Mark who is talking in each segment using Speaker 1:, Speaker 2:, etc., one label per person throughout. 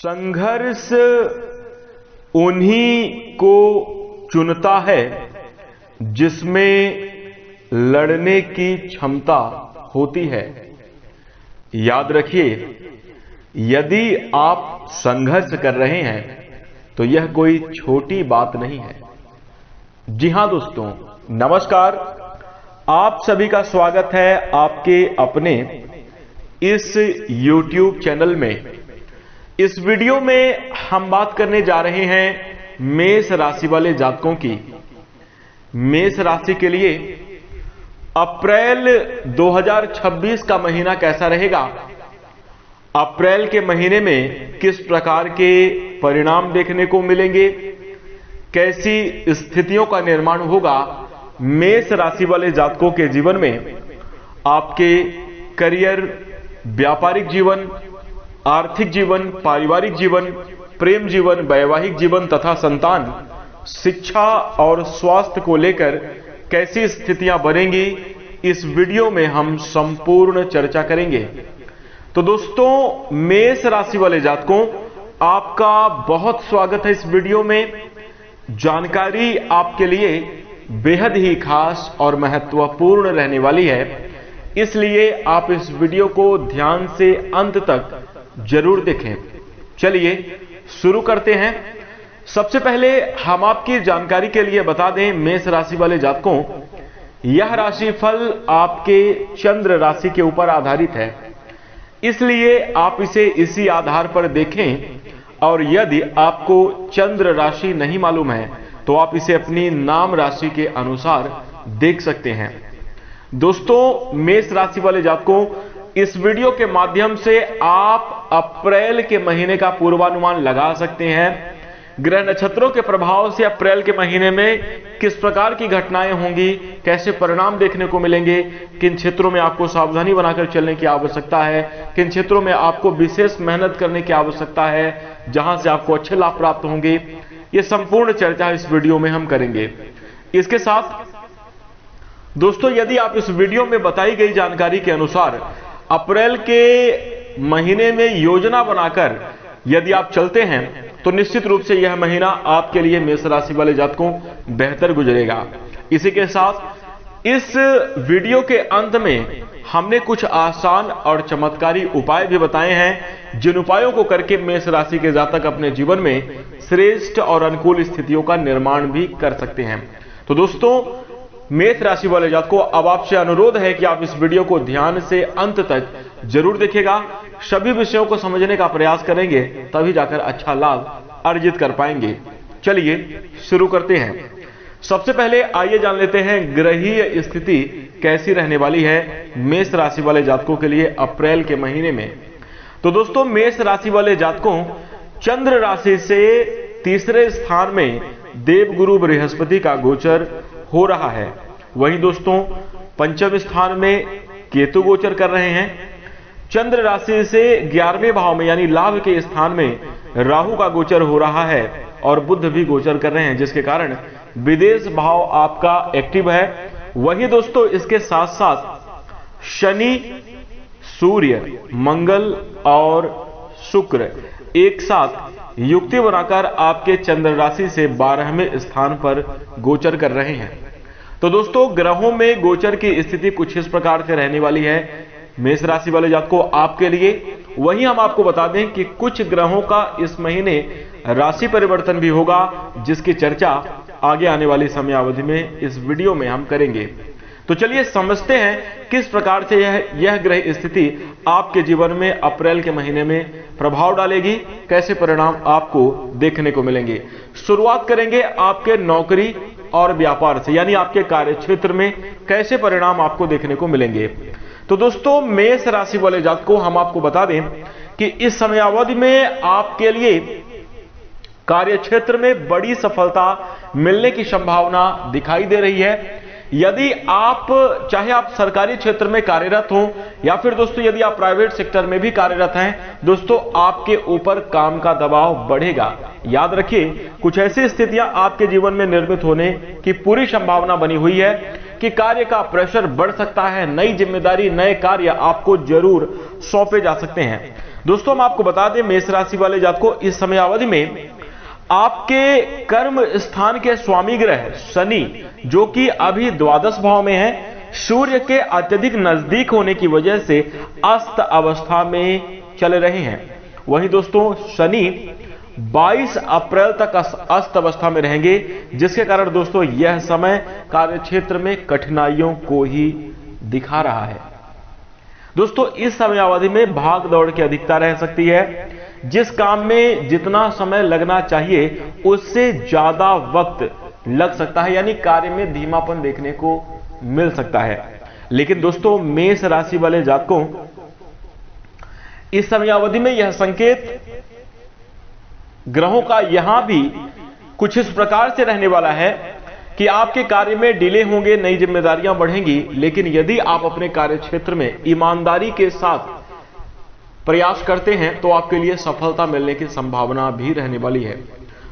Speaker 1: संघर्ष उन्हीं को चुनता है जिसमें लड़ने की क्षमता होती है। याद रखिए, यदि आप संघर्ष कर रहे हैं तो यह कोई छोटी बात नहीं है। जी हां दोस्तों, नमस्कार। आप सभी का स्वागत है आपके अपने इस YouTube चैनल में। इस वीडियो में हम बात करने जा रहे हैं मेष राशि वाले जातकों की। मेष राशि के लिए अप्रैल 2026 का महीना कैसा रहेगा, अप्रैल के महीने में किस प्रकार के परिणाम देखने को मिलेंगे, कैसी स्थितियों का निर्माण होगा मेष राशि वाले जातकों के जीवन में, आपके करियर, व्यापारिक जीवन, आर्थिक जीवन, पारिवारिक जीवन, प्रेम जीवन, वैवाहिक जीवन तथा संतान, शिक्षा और स्वास्थ्य को लेकर कैसी स्थितियां बनेंगी, इस वीडियो में हम संपूर्ण चर्चा करेंगे। तो दोस्तों, मेष राशि वाले जातकों, आपका बहुत स्वागत है इस वीडियो में। जानकारी आपके लिए बेहद ही खास और महत्वपूर्ण रहने वाली है, इसलिए आप इस वीडियो को ध्यान से अंत तक जरूर देखें। चलिए शुरू करते हैं। सबसे पहले हम आपकी जानकारी के लिए बता दें, मेष राशि वाले जातकों, यह राशिफल आपके चंद्र राशि के ऊपर आधारित है, इसलिए आप इसे इसी आधार पर देखें। और यदि आपको चंद्र राशि नहीं मालूम है तो आप इसे अपनी नाम राशि के अनुसार देख सकते हैं। दोस्तों, मेष राशि वाले जातकों, इस वीडियो के माध्यम से आप अप्रैल के महीने का पूर्वानुमान लगा सकते हैं। ग्रह नक्षत्रों के प्रभाव से अप्रैल के महीने में किस प्रकार की घटनाएं होंगी, कैसे परिणाम देखने को मिलेंगे, किन क्षेत्रों में आपको सावधानी बनाकर चलने की आवश्यकता है, किन क्षेत्रों में आपको विशेष मेहनत करने की आवश्यकता है, जहां से आपको अच्छे लाभ प्राप्त होंगे, ये संपूर्ण चर्चा इस वीडियो में हम करेंगे। इसके साथ दोस्तों, यदि आप इस वीडियो में बताई गई जानकारी के अनुसार अप्रैल के महीने में योजना बनाकर यदि आप चलते हैं तो निश्चित रूप से यह महीना आपके लिए मेष राशि वाले जातकों बेहतर गुजरेगा। इसी के साथ इस वीडियो के अंत में हमने कुछ आसान और चमत्कारी उपाय भी बताए हैं, जिन उपायों को करके मेष राशि के जातक अपने जीवन में श्रेष्ठ और अनुकूल स्थितियों का निर्माण भी कर सकते हैं। तो दोस्तों, मेष राशि वाले जातकों, अब आपसे अनुरोध है कि आप इस वीडियो को ध्यान से अंत तक जरूर देखिएगा। सभी विषयों को समझने का प्रयास करेंगे, तभी जाकर अच्छा लाभ अर्जित कर पाएंगे। चलिए शुरू करते हैं। सबसे पहले आइए जान लेते हैं ग्रहीय स्थिति कैसी रहने वाली है मेष राशि वाले जातकों के लिए अप्रैल के महीने में। तो दोस्तों, मेष राशि वाले जातकों, चंद्र राशि से तीसरे स्थान में देवगुरु बृहस्पति का गोचर हो रहा है। वहीं दोस्तों, पंचम स्थान में केतु गोचर कर रहे हैं। चंद्र राशि से 11वें भाव में यानी लाभ के स्थान में राहु का गोचर हो रहा है और बुध भी गोचर कर रहे हैं, जिसके कारण विदेश भाव आपका एक्टिव है। वहीं दोस्तों, इसके साथ साथ शनि, सूर्य, मंगल और शुक्र एक साथ युक्ति बनाकर आपके चंद्र राशि से 12वें स्थान पर गोचर कर रहे हैं। तो दोस्तों, ग्रहों में गोचर की स्थिति कुछ इस प्रकार से रहने वाली है मेष राशि वाले जातकों आपके लिए। वहीं हम आपको बता दें कि कुछ ग्रहों का इस महीने राशि परिवर्तन भी होगा, जिसकी चर्चा आगे आने वाली समयावधि में इस वीडियो में हम करेंगे। तो चलिए समझते हैं किस प्रकार से यह ग्रह स्थिति आपके जीवन में अप्रैल के महीने में प्रभाव डालेगी, कैसे परिणाम आपको देखने को मिलेंगे। शुरुआत करेंगे आपके नौकरी और व्यापार से, यानी आपके कार्य क्षेत्र में कैसे परिणाम आपको देखने को मिलेंगे। तो दोस्तों, मेष राशि वाले जातकों, हम आपको बता दें कि इस समयावधि में आपके लिए कार्य क्षेत्र में बड़ी सफलता मिलने की संभावना दिखाई दे रही है। यदि आप चाहे आप सरकारी क्षेत्र में कार्यरत हो या फिर दोस्तों यदि आप प्राइवेट सेक्टर में भी कार्यरत हैं, दोस्तों आपके ऊपर काम का दबाव बढ़ेगा। याद रखिए, कुछ ऐसी स्थितियां आपके जीवन में निर्मित होने की पूरी संभावना बनी हुई है कि कार्य का प्रेशर बढ़ सकता है, नई जिम्मेदारी, नए कार्य आपको जरूर सौंपे जा सकते हैं। दोस्तों हम आपको बता दें, मेष राशि वाले जातकों इस समय अवधि में आपके कर्म स्थान के स्वामी ग्रह शनि, जो कि अभी द्वादश भाव में है, सूर्य के अत्यधिक नजदीक होने की वजह से अस्त अवस्था में चल रहे हैं। वहीं दोस्तों शनि 22 अप्रैल तक अस्त अवस्था में रहेंगे, जिसके कारण दोस्तों यह समय कार्यक्षेत्र में कठिनाइयों को ही दिखा रहा है। दोस्तों इस समय अवधि में भाग दौड़ की अधिकता रह सकती है। जिस काम में जितना समय लगना चाहिए उससे ज्यादा वक्त लग सकता है, यानी कार्य में धीमापन देखने को मिल सकता है। लेकिन दोस्तों मेष राशि वाले जातकों इस समय अवधि में यह संकेत ग्रहों का यहां भी कुछ इस प्रकार से रहने वाला है कि आपके कार्य में डिले होंगे, नई जिम्मेदारियां बढ़ेंगी, लेकिन यदि आप अपने कार्य क्षेत्र में ईमानदारी के साथ प्रयास करते हैं तो आपके लिए सफलता मिलने की संभावना भी रहने वाली है।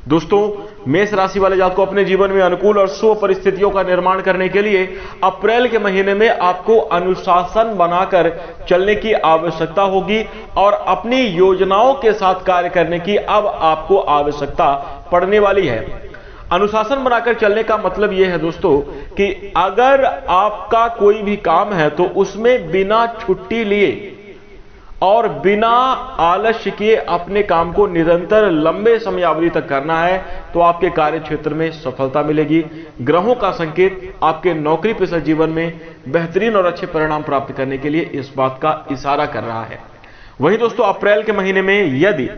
Speaker 1: दोस्तों मेष राशि वाले जातकों अपने जीवन में अनुकूल और शुभ परिस्थितियों का निर्माण करने के लिए अप्रैल के महीने में आपको अनुशासन बनाकर चलने की आवश्यकता होगी और अपनी योजनाओं के साथ कार्य करने की अब आपको आवश्यकता पड़ने वाली है। अनुशासन बनाकर चलने का मतलब यह है दोस्तों कि अगर आपका कोई भी काम है तो उसमें बिना छुट्टी लिए और बिना आलस्य किए अपने काम को निरंतर लंबे समय अवधि तक करना है तो आपके कार्य क्षेत्र में सफलता मिलेगी। ग्रहों का संकेत आपके नौकरी पेशा जीवन में बेहतरीन और अच्छे परिणाम प्राप्त करने के लिए इस बात का इशारा कर रहा है। वहीं दोस्तों अप्रैल के महीने में यदि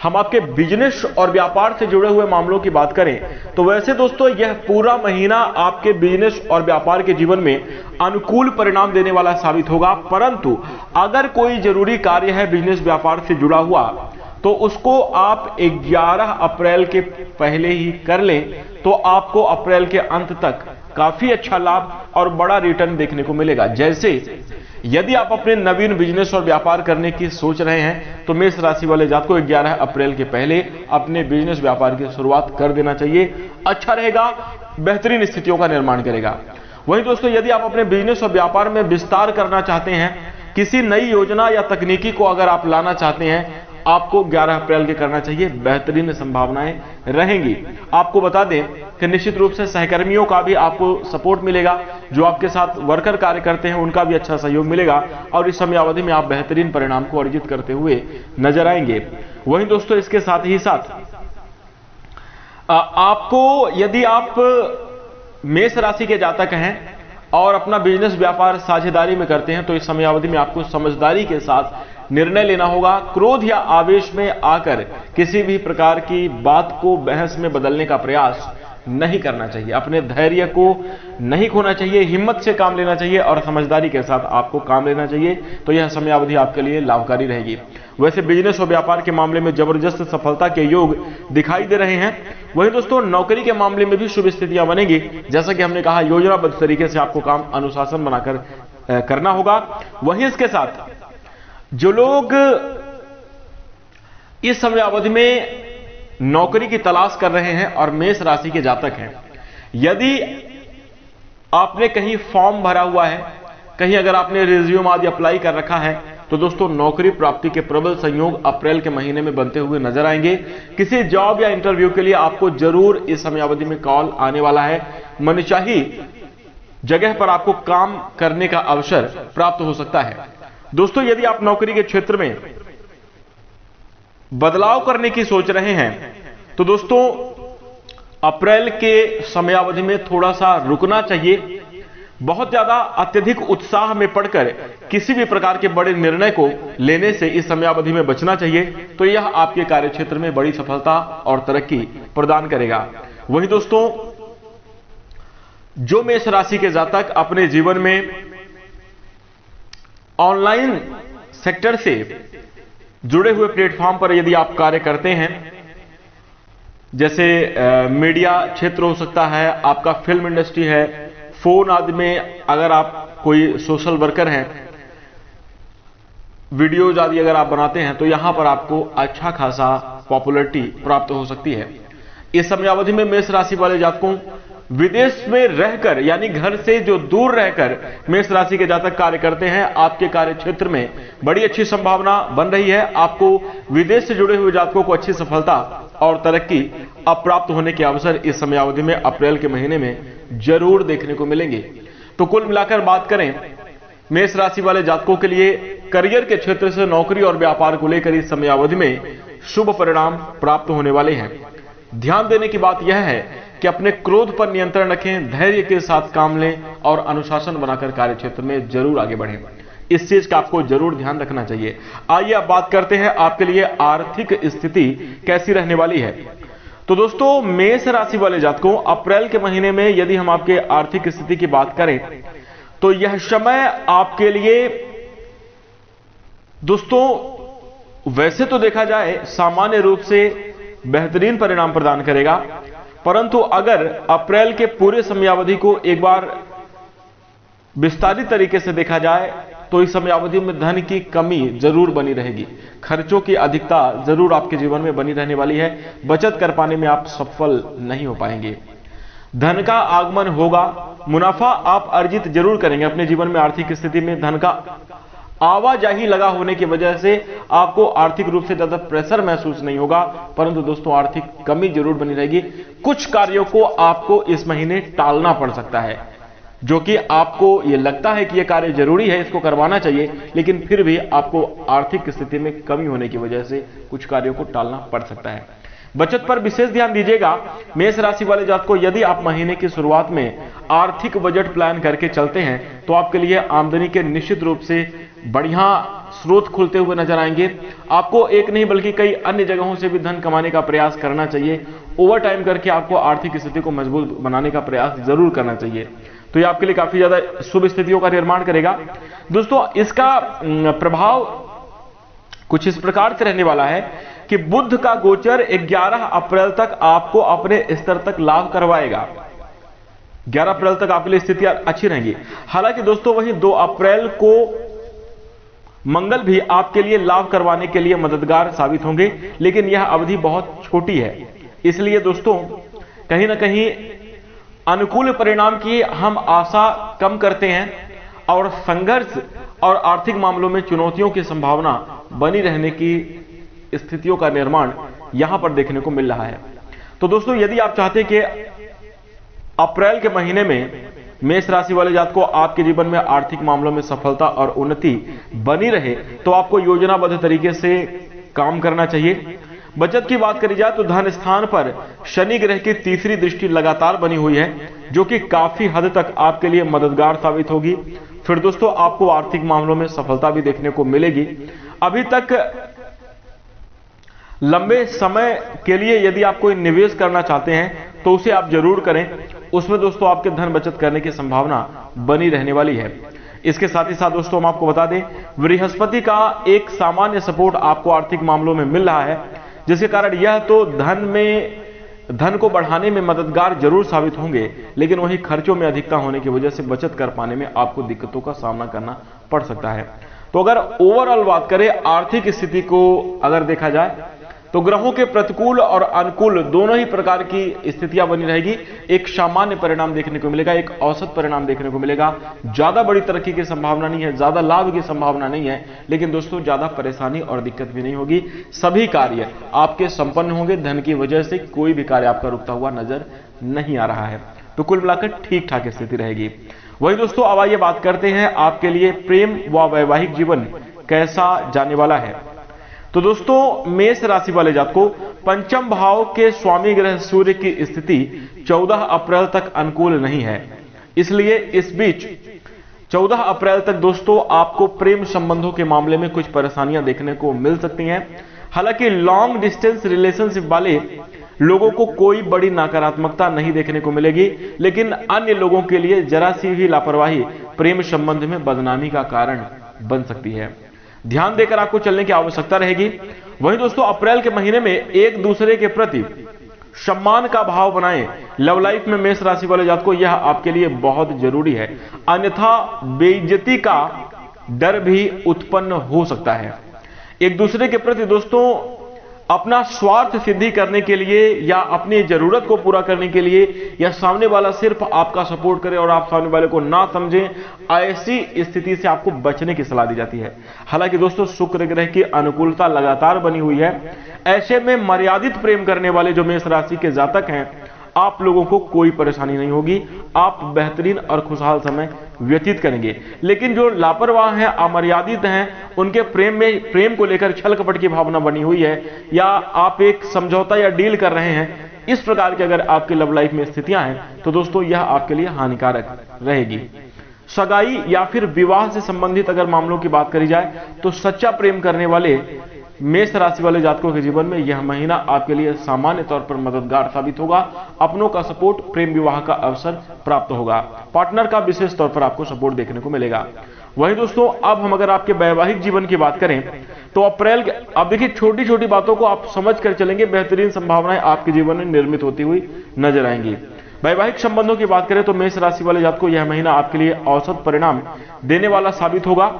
Speaker 1: हम आपके बिजनेस और व्यापार से जुड़े हुए मामलों की बात करें तो वैसे दोस्तों यह पूरा महीना आपके बिजनेस और व्यापार के जीवन में अनुकूल परिणाम देने वाला साबित होगा। परंतु अगर कोई जरूरी कार्य है बिजनेस व्यापार से जुड़ा हुआ तो उसको आप 11 अप्रैल के पहले ही कर लें तो आपको अप्रैल के अंत तक काफी अच्छा लाभ और बड़ा रिटर्न देखने को मिलेगा। जैसे यदि आप अपने नवीन बिजनेस और व्यापार करने की सोच रहे हैं तो मेष राशि वाले जातकों 11 अप्रैल के पहले अपने बिजनेस व्यापार की शुरुआत कर देना चाहिए। अच्छा रहेगा, बेहतरीन स्थितियों का निर्माण करेगा। वहीं दोस्तों यदि आप अपने बिजनेस और व्यापार में विस्तार करना चाहते हैं, किसी नई योजना या तकनीकी को अगर आप लाना चाहते हैं, आपको 11 अप्रैल के करना चाहिए, बेहतरीन संभावनाएं रहेंगी। आपको बता दें कि निश्चित रूप से सहकर्मियों का भी आपको सपोर्ट मिलेगा, जो आपके साथ वर्कर कार्य करते हैं उनका भी अच्छा सहयोग मिलेगा और इस समय अवधि में आप बेहतरीन परिणाम को अर्जित करते हुए नजर आएंगे। वहीं दोस्तों इसके साथ ही साथ आपको यदि आप मेष राशि के जातक हैं और अपना बिजनेस व्यापार साझेदारी में करते हैं तो इस समय अवधि में आपको समझदारी के साथ निर्णय लेना होगा। क्रोध या आवेश में आकर किसी भी प्रकार की बात को बहस में बदलने का प्रयास नहीं करना चाहिए। अपने धैर्य को नहीं खोना चाहिए, हिम्मत से काम लेना चाहिए और समझदारी के साथ आपको काम लेना चाहिए, तो यह समय अवधि आपके लिए लाभकारी रहेगी। वैसे बिजनेस और व्यापार के मामले में जबरदस्त सफलता के योग दिखाई दे रहे हैं। वहीं दोस्तों नौकरी के मामले में भी शुभ स्थितियां बनेंगी। जैसा कि हमने कहा, योजनाबद्ध तरीके से आपको काम अनुशासन बनाकर करना होगा। वहीं इसके साथ जो लोग इस समय अवधि में नौकरी की तलाश कर रहे हैं और मेष राशि के जातक हैं, यदि आपने कहीं फॉर्म भरा हुआ है, कहीं अगर आपने रिज्यूम आदि अप्लाई कर रखा है, तो दोस्तों नौकरी प्राप्ति के प्रबल संयोग अप्रैल के महीने में बनते हुए नजर आएंगे। किसी जॉब या इंटरव्यू के लिए आपको जरूर इस समय अवधि में कॉल आने वाला है। मनचाही जगह पर आपको काम करने का अवसर प्राप्त हो सकता है। दोस्तों यदि आप नौकरी के क्षेत्र में बदलाव करने की सोच रहे हैं तो दोस्तों अप्रैल के समयावधि में थोड़ा सा रुकना चाहिए। बहुत ज्यादा अत्यधिक उत्साह में पड़कर किसी भी प्रकार के बड़े निर्णय को लेने से इस समयावधि में बचना चाहिए, तो यह आपके कार्यक्षेत्र में बड़ी सफलता और तरक्की प्रदान करेगा। वहीं दोस्तों जो मेष राशि के जातक अपने जीवन में ऑनलाइन सेक्टर से जुड़े हुए प्लेटफॉर्म पर यदि आप कार्य करते हैं, जैसे मीडिया क्षेत्र हो सकता है, आपका फिल्म इंडस्ट्री है, फोन आदि में अगर आप कोई सोशल वर्कर हैं, वीडियोज आदि अगर आप बनाते हैं, तो यहां पर आपको अच्छा खासा पॉपुलैरिटी प्राप्त हो सकती है। इस समयावधि में मेष राशि वाले जातकों विदेश में रहकर यानी घर से जो दूर रहकर मेष राशि के जातक कार्य करते हैं, आपके कार्य क्षेत्र में बड़ी अच्छी संभावना बन रही है। आपको विदेश से जुड़े हुए जातकों को अच्छी सफलता और तरक्की प्राप्त होने के अवसर इस समयावधि में अप्रैल के महीने में जरूर देखने को मिलेंगे। तो कुल मिलाकर बात करें मेष राशि वाले जातकों के लिए करियर के क्षेत्र से नौकरी और व्यापार को लेकर इस समयावधि में शुभ परिणाम प्राप्त होने वाले हैं। ध्यान देने की बात यह है कि अपने क्रोध पर नियंत्रण रखें, धैर्य के साथ काम लें और अनुशासन बनाकर कार्य क्षेत्र में जरूर आगे बढ़ें। इस चीज का आपको जरूर ध्यान रखना चाहिए। आइए अब बात करते हैं आपके लिए आर्थिक स्थिति कैसी रहने वाली है। तो दोस्तों मेष राशि वाले जातकों, अप्रैल के महीने में यदि हम आपके आर्थिक स्थिति की बात करें तो यह समय आपके लिए दोस्तों वैसे तो देखा जाए सामान्य रूप से बेहतरीन परिणाम प्रदान करेगा, परंतु अगर अप्रैल के पूरे समयावधि को एक बार विस्तारित तरीके से देखा जाए तो इस समयावधि में धन की कमी जरूर बनी रहेगी, खर्चों की अधिकता जरूर आपके जीवन में बनी रहने वाली है। बचत कर पाने में आप सफल नहीं हो पाएंगे। धन का आगमन होगा, मुनाफा आप अर्जित जरूर करेंगे। अपने जीवन में आर्थिक स्थिति में धन का आवाजाही लगा होने की वजह से आपको आर्थिक रूप से ज्यादा प्रेशर महसूस नहीं होगा, परंतु दोस्तों आर्थिक कमी जरूर बनी रहेगी। कुछ कार्यों को आपको इस महीने टालना पड़ सकता है, जो कि आपको यह लगता है कि यह कार्य जरूरी है, इसको करवाना चाहिए, लेकिन फिर भी आपको आर्थिक स्थिति में कमी होने की वजह से कुछ कार्यों को टालना पड़ सकता है। बचत पर विशेष ध्यान दीजिएगा मेष राशि वाले जातकों को। यदि आप महीने की शुरुआत में आर्थिक बजट प्लान करके चलते हैं तो आपके लिए आमदनी के निश्चित रूप से बढ़िया स्रोत खुलते हुए नजर आएंगे। आपको एक नहीं बल्कि कई अन्य जगहों से भी धन कमाने का प्रयास करना चाहिए। ओवर टाइम करके आपको आर्थिक स्थिति को मजबूत बनाने का प्रयास जरूर करना चाहिए। तो ये आपके लिए काफी ज्यादा शुभ स्थितियों का निर्माण करेगा। दोस्तों इसका प्रभाव कुछ इस प्रकार से रहने वाला है कि बुध का गोचर 11 अप्रैल तक आपको अपने स्तर तक लाभ करवाएगा। 11 अप्रैल तक आपके लिए स्थितियां अच्छी रहेंगी। हालांकि दोस्तों वहीं 2 अप्रैल को मंगल भी आपके लिए लाभ करवाने के लिए मददगार साबित होंगे, लेकिन यह अवधि बहुत छोटी है। इसलिए दोस्तों कहीं ना कहीं अनुकूल परिणाम की हम आशा कम करते हैं और संघर्ष और आर्थिक मामलों में चुनौतियों की संभावना बनी रहने की स्थितियों का निर्माण यहां पर देखने को मिल रहा है। तो दोस्तों यदि आप चाहते हैं कि अप्रैल के महीने में मेष राशि वाले जातकों को आपके जीवन में आर्थिक मामलों में सफलता और उन्नति बनी रहे, तो आपको योजनाबद्ध तरीके से काम करना चाहिए। बचत की बात करी जाए तो धन स्थान पर शनि ग्रह की तीसरी दृष्टि लगातार बनी हुई है, जो कि काफी हद तक आपके लिए मददगार साबित होगी। फिर दोस्तों आपको आर्थिक मामलों में सफलता भी देखने को मिलेगी। अभी तक लंबे समय के लिए यदि आप कोई निवेश करना चाहते हैं तो उसे आप जरूर करें। उसमें दोस्तों आपके धन बचत करने की संभावना बनी रहने वाली है। इसके साथ ही साथ दोस्तों हम आपको बता दें, बृहस्पति का एक सामान्य सपोर्ट आपको आर्थिक मामलों में मिल रहा है, जिसके कारण यह तो धन को बढ़ाने में मददगार जरूर साबित होंगे, लेकिन वहीं खर्चों में अधिकता होने की वजह से बचत कर पाने में आपको दिक्कतों का सामना करना पड़ सकता है। तो अगर ओवरऑल बात करें आर्थिक स्थिति को अगर देखा जाए तो ग्रहों के प्रतिकूल और अनुकूल दोनों ही प्रकार की स्थितियां बनी रहेगी। एक सामान्य परिणाम देखने को मिलेगा, एक औसत परिणाम देखने को मिलेगा। ज्यादा बड़ी तरक्की की संभावना नहीं है, ज्यादा लाभ की संभावना नहीं है, लेकिन दोस्तों ज्यादा परेशानी और दिक्कत भी नहीं होगी। सभी कार्य आपके संपन्न होंगे। धन की वजह से कोई भी कार्य आपका रुकता हुआ नजर नहीं आ रहा है। तो कुल मिलाकर ठीक ठाक स्थिति रहेगी। वही दोस्तों अब आइए बात करते हैं आपके लिए प्रेम व वैवाहिक जीवन कैसा जाने वाला है। तो दोस्तों मेष राशि वाले जातकों को पंचम भाव के स्वामी ग्रह सूर्य की स्थिति 14 अप्रैल तक अनुकूल नहीं है। इसलिए इस बीच 14 अप्रैल तक दोस्तों आपको प्रेम संबंधों के मामले में कुछ परेशानियां देखने को मिल सकती हैं। हालांकि लॉन्ग डिस्टेंस रिलेशनशिप वाले लोगों को कोई बड़ी नकारात्मकता नहीं देखने को मिलेगी, लेकिन अन्य लोगों के लिए जरा सी भी लापरवाही प्रेम संबंध में बदनामी का कारण बन सकती है। ध्यान देकर आपको चलने की आवश्यकता रहेगी। वहीं दोस्तों अप्रैल के महीने में एक दूसरे के प्रति सम्मान का भाव बनाएं। लव लाइफ में मेष राशि वाले जातकों को यह आपके लिए बहुत जरूरी है, अन्यथा बेइज्जती का डर भी उत्पन्न हो सकता है। एक दूसरे के प्रति दोस्तों अपना स्वार्थ सिद्धि करने के लिए या अपनी जरूरत को पूरा करने के लिए, या सामने वाला सिर्फ आपका सपोर्ट करे और आप सामने वाले को ना समझें, ऐसी स्थिति से आपको बचने की सलाह दी जाती है। हालांकि दोस्तों शुक्र ग्रह की अनुकूलता लगातार बनी हुई है, ऐसे में मर्यादित प्रेम करने वाले जो मेष राशि के जातक हैं, आप लोगों को कोई परेशानी नहीं होगी, आप बेहतरीन और खुशहाल समय व्यतीत करेंगे। लेकिन जो लापरवाह हैं, अमर्यादित हैं, उनके प्रेम को लेकर छल कपट की भावना बनी हुई है, या आप एक समझौता या डील कर रहे हैं, इस प्रकार की अगर आपके लव लाइफ में स्थितियां हैं तो दोस्तों यह आपके लिए हानिकारक रहेगी। सगाई या फिर विवाह से संबंधित अगर मामलों की बात करी जाए तो सच्चा प्रेम करने वाले मेष राशि वाले जातकों के जीवन में यह महीना आपके लिए सामान्य तौर पर मददगार साबित होगा। अपनों का सपोर्ट, प्रेम विवाह का अवसर प्राप्त होगा, पार्टनर का विशेष तौर पर आपको सपोर्ट देखने को मिलेगा। वहीं दोस्तों अब हम अगर आपके वैवाहिक जीवन की बात करें तो अप्रैल के, अब देखिए छोटी छोटी बातों को आप समझ कर चलेंगे, बेहतरीन संभावनाएं आपके जीवन में निर्मित होती हुई नजर आएंगी। वैवाहिक संबंधों की बात करें तो मेष राशि वाले जातकों यह महीना आपके लिए औसत परिणाम देने वाला साबित होगा।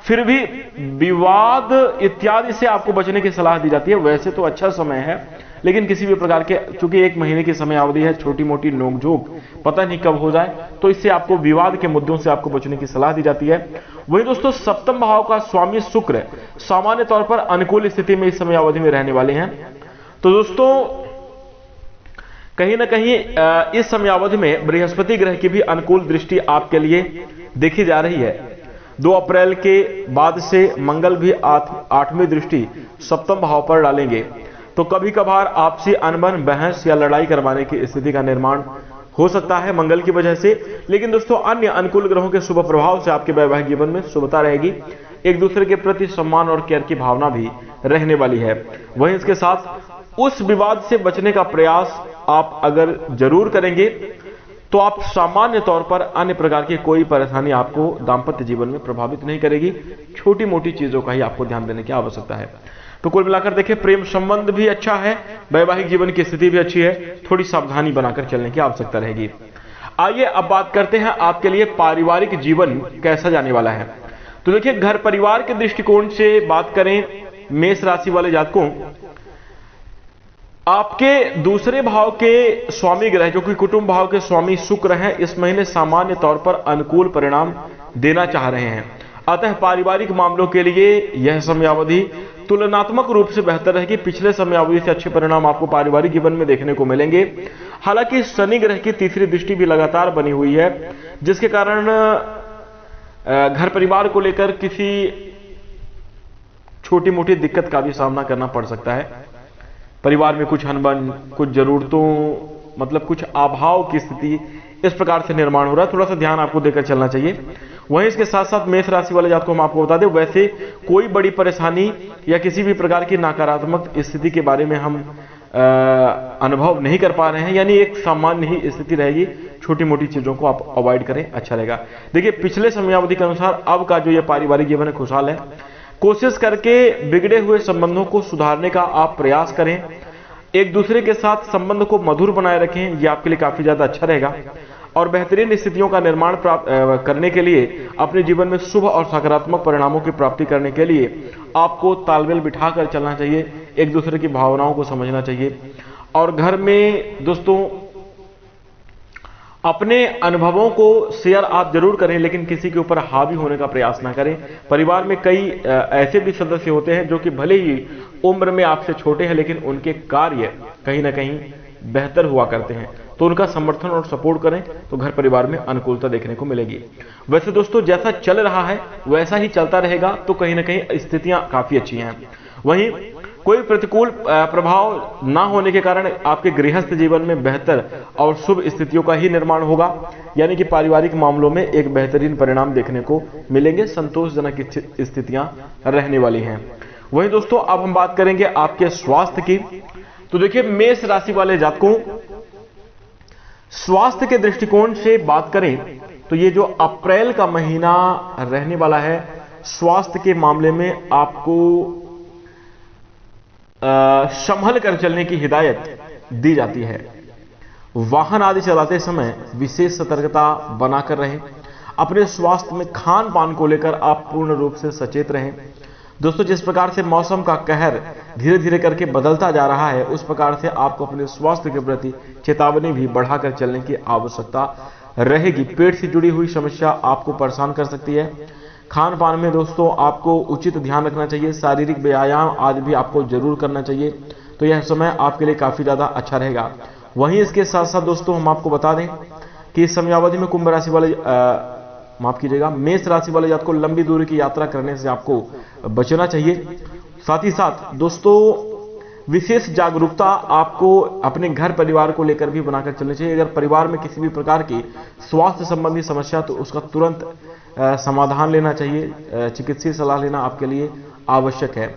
Speaker 1: फिर भी विवाद इत्यादि से आपको बचने की सलाह दी जाती है। वैसे तो अच्छा समय है, लेकिन किसी भी प्रकार के, चूंकि 1 महीने की समय अवधि है, छोटी मोटी नोकझोंक पता नहीं कब हो जाए, तो इससे आपको विवाद के मुद्दों से आपको बचने की सलाह दी जाती है। वहीं दोस्तों सप्तम भाव का स्वामी शुक्र सामान्य तौर पर अनुकूल स्थिति में इस समय अवधि में रहने वाले हैं। तो दोस्तों कहीं ना कहीं इस समय अवधि में बृहस्पति ग्रह की भी अनुकूल दृष्टि आपके लिए देखी जा रही है। 2 अप्रैल के बाद से मंगल भी 8वीं दृष्टि सप्तम भाव पर डालेंगे, तो कभी कभार आपसी अनबन, बहस या लड़ाई करवाने की स्थिति का निर्माण हो सकता है मंगल की वजह से। लेकिन दोस्तों अन्य अनुकूल ग्रहों के शुभ प्रभाव से आपके वैवाहिक जीवन में शुभता रहेगी। एक दूसरे के प्रति सम्मान और केयर की भावना भी रहने वाली है। वहीं इसके साथ उस विवाद से बचने का प्रयास आप अगर जरूर करेंगे तो आप सामान्य तौर पर अन्य प्रकार की कोई परेशानी आपको दाम्पत्य जीवन में प्रभावित नहीं करेगी। छोटी मोटी चीजों का ही आपको ध्यान देने की आवश्यकता है। तो कुल मिलाकर देखिए प्रेम संबंध भी अच्छा है, वैवाहिक जीवन की स्थिति भी अच्छी है, थोड़ी सावधानी बनाकर चलने की आवश्यकता रहेगी। आइए अब बात करते हैं आपके लिए पारिवारिक जीवन कैसा जाने वाला है। तो देखिए घर परिवार के दृष्टिकोण से बात करें मेष राशि वाले जातकों, आपके दूसरे भाव के स्वामी ग्रह जो कि कुटुंब भाव के स्वामी शुक्र हैं, इस महीने सामान्य तौर पर अनुकूल परिणाम देना चाह रहे हैं। अतः पारिवारिक मामलों के लिए यह समयावधि तुलनात्मक रूप से बेहतर रहेगी। पिछले समयावधि से अच्छे परिणाम आपको पारिवारिक जीवन में देखने को मिलेंगे। हालांकि शनि ग्रह की तीसरी दृष्टि भी लगातार बनी हुई है, जिसके कारण घर परिवार को लेकर किसी छोटी मोटी दिक्कत का भी सामना करना पड़ सकता है। परिवार में कुछ अनबन, कुछ जरूरतों, मतलब कुछ अभाव की स्थिति इस प्रकार से निर्माण हो रहा है, थोड़ा सा ध्यान आपको देकर चलना चाहिए। वहीं इसके साथ साथ मेष राशि वाले जातकों को हम आपको बता दें, वैसे कोई बड़ी परेशानी या किसी भी प्रकार की नकारात्मक स्थिति के बारे में हम अनुभव नहीं कर पा रहे हैं, यानी एक सामान्य ही स्थिति रहेगी। छोटी मोटी चीजों को आप अवॉइड करें, अच्छा रहेगा। देखिए पिछले समयावधि के अनुसार अब का जो ये पारिवारिक जीवन है खुशहाल है। कोशिश करके बिगड़े हुए संबंधों को सुधारने का आप प्रयास करें, एक दूसरे के साथ संबंध को मधुर बनाए रखें, यह आपके लिए काफी ज्यादा अच्छा रहेगा। और बेहतरीन स्थितियों का निर्माण प्राप्त करने के लिए, अपने जीवन में शुभ और सकारात्मक परिणामों की प्राप्ति करने के लिए आपको तालमेल बिठाकर चलना चाहिए, एक दूसरे की भावनाओं को समझना चाहिए। और घर में दोस्तों अपने अनुभवों को शेयर आप जरूर करें, लेकिन किसी के ऊपर हावी होने का प्रयास ना करें। परिवार में कई ऐसे भी सदस्य होते हैं जो कि भले ही उम्र में आपसे छोटे हैं, लेकिन उनके कार्य कहीं ना कहीं बेहतर हुआ करते हैं, तो उनका समर्थन और सपोर्ट करें तो घर परिवार में अनुकूलता देखने को मिलेगी। वैसे दोस्तों जैसा चल रहा है वैसा ही चलता रहेगा, तो कहीं ना कहीं स्थितियां काफी अच्छी हैं। वहीं कोई प्रतिकूल प्रभाव ना होने के कारण आपके गृहस्थ जीवन में बेहतर और शुभ स्थितियों का ही निर्माण होगा, यानी कि पारिवारिक मामलों में एक बेहतरीन परिणाम देखने को मिलेंगे, संतोषजनक स्थितियां रहने वाली हैं। वहीं दोस्तों अब हम बात करेंगे आपके स्वास्थ्य की। तो देखिए मेष राशि वाले जातकों, स्वास्थ्य के दृष्टिकोण से बात करें तो ये जो अप्रैल का महीना रहने वाला है, स्वास्थ्य के मामले में आपको संभल कर चलने की हिदायत दी जाती है। वाहन आदि चलाते समय विशेष सतर्कता बनाकर रहें। अपने स्वास्थ्य में खान पान को लेकर आप पूर्ण रूप से सचेत रहें। दोस्तों, जिस प्रकार से मौसम का कहर धीरे धीरे करके बदलता जा रहा है, उस प्रकार से आपको अपने स्वास्थ्य के प्रति चेतावनी भी बढ़ाकर चलने की आवश्यकता रहेगी। पेट से जुड़ी हुई समस्या आपको परेशान कर सकती है। खान पान में दोस्तों आपको उचित ध्यान रखना चाहिए। शारीरिक व्यायाम आज भी आपको जरूर करना चाहिए, तो यह समय आपके लिए काफी ज्यादा अच्छा रहेगा। वहीं इसके साथ साथ दोस्तों हम आपको बता दें कि इस समयावधि में कुंभ राशि वाले माफ कीजिएगा, मेष राशि वाले जातकों को लंबी दूरी की यात्रा करने से आपको बचना चाहिए। साथ ही साथ दोस्तों विशेष जागरूकता आपको अपने घर परिवार को लेकर भी बनाकर चलनी चाहिए। अगर परिवार में किसी भी प्रकार की स्वास्थ्य संबंधी समस्या तो उसका तुरंत समाधान लेना चाहिए। चिकित्सीय सलाह लेना आपके लिए आवश्यक है,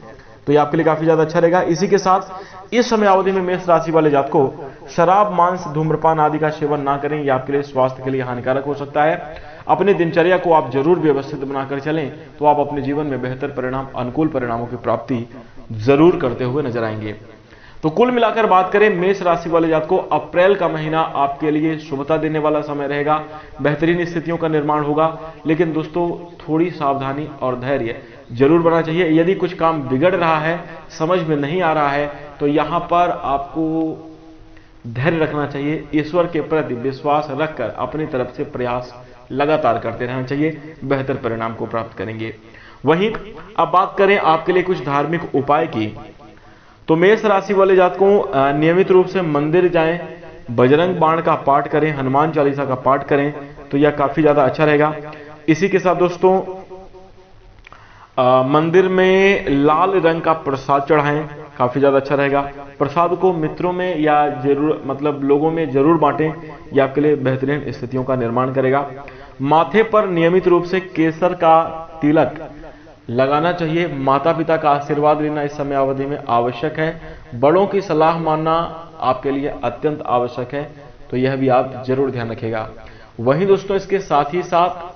Speaker 1: तो ये आपके लिए काफी ज्यादा अच्छा रहेगा। इसी के साथ इस समय अवधि में मेष राशि वाले जातकों शराब, मांस, धूम्रपान आदि का सेवन ना करें, यह आपके लिए स्वास्थ्य के लिए हानिकारक हो सकता है। अपने दिनचर्या को आप जरूर व्यवस्थित बनाकर चलें, तो आप अपने जीवन में बेहतर परिणाम, अनुकूल परिणामों की प्राप्ति जरूर करते हुए नजर आएंगे। तो कुल मिलाकर बात करें, मेष राशि वाले जातकों को अप्रैल का महीना आपके लिए शुभता देने वाला समय रहेगा। बेहतरीन स्थितियों का निर्माण होगा, लेकिन दोस्तों थोड़ी सावधानी और धैर्य जरूर बना चाहिए। यदि कुछ काम बिगड़ रहा है, समझ में नहीं आ रहा है, तो यहां पर आपको धैर्य रखना चाहिए। ईश्वर के प्रति विश्वास रखकर अपनी तरफ से प्रयास लगातार करते रहना चाहिए, बेहतर परिणाम को प्राप्त करेंगे। वहीं अब बात करें आपके लिए कुछ धार्मिक उपाय की, तो मेष राशि वाले जातकों नियमित रूप से मंदिर जाएं, बजरंग बाण का पाठ करें, हनुमान चालीसा का पाठ करें, तो यह काफी ज्यादा अच्छा रहेगा। इसी के साथ दोस्तों मंदिर में लाल रंग का प्रसाद चढ़ाएं, काफी ज्यादा अच्छा रहेगा। प्रसाद को मित्रों में या जरूर लोगों में जरूर बांटें, यह आपके लिए बेहतरीन स्थितियों का निर्माण करेगा। माथे पर नियमित रूप से केसर का तिलक लगाना चाहिए। माता पिता का आशीर्वाद लेना इस समय अवधि में आवश्यक है। बड़ों की सलाह मानना आपके लिए अत्यंत आवश्यक है, तो यह भी आप जरूर ध्यान रखिएगा। वहीं दोस्तों इसके साथ ही साथ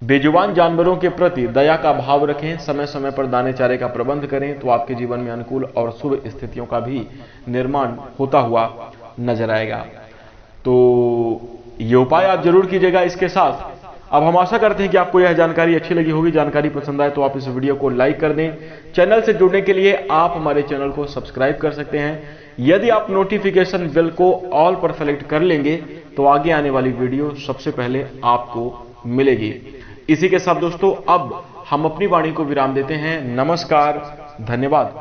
Speaker 1: बेजुबान जानवरों के प्रति दया का भाव रखें, समय समय पर दाने चारे का प्रबंध करें, तो आपके जीवन में अनुकूल और शुभ स्थितियों का भी निर्माण होता हुआ नजर आएगा। तो ये उपाय आप जरूर कीजिएगा। इसके साथ अब हम आशा करते हैं कि आपको यह जानकारी अच्छी लगी होगी। जानकारी पसंद आए तो आप इस वीडियो को लाइक कर दें। चैनल से जुड़ने के लिए आप हमारे चैनल को सब्सक्राइब कर सकते हैं। यदि आप नोटिफिकेशन बेल को ऑल पर सेलेक्ट कर लेंगे, तो आगे आने वाली वीडियो सबसे पहले आपको मिलेगी। इसी के साथ दोस्तों अब हम अपनी वाणी को विराम देते हैं। नमस्कार, धन्यवाद।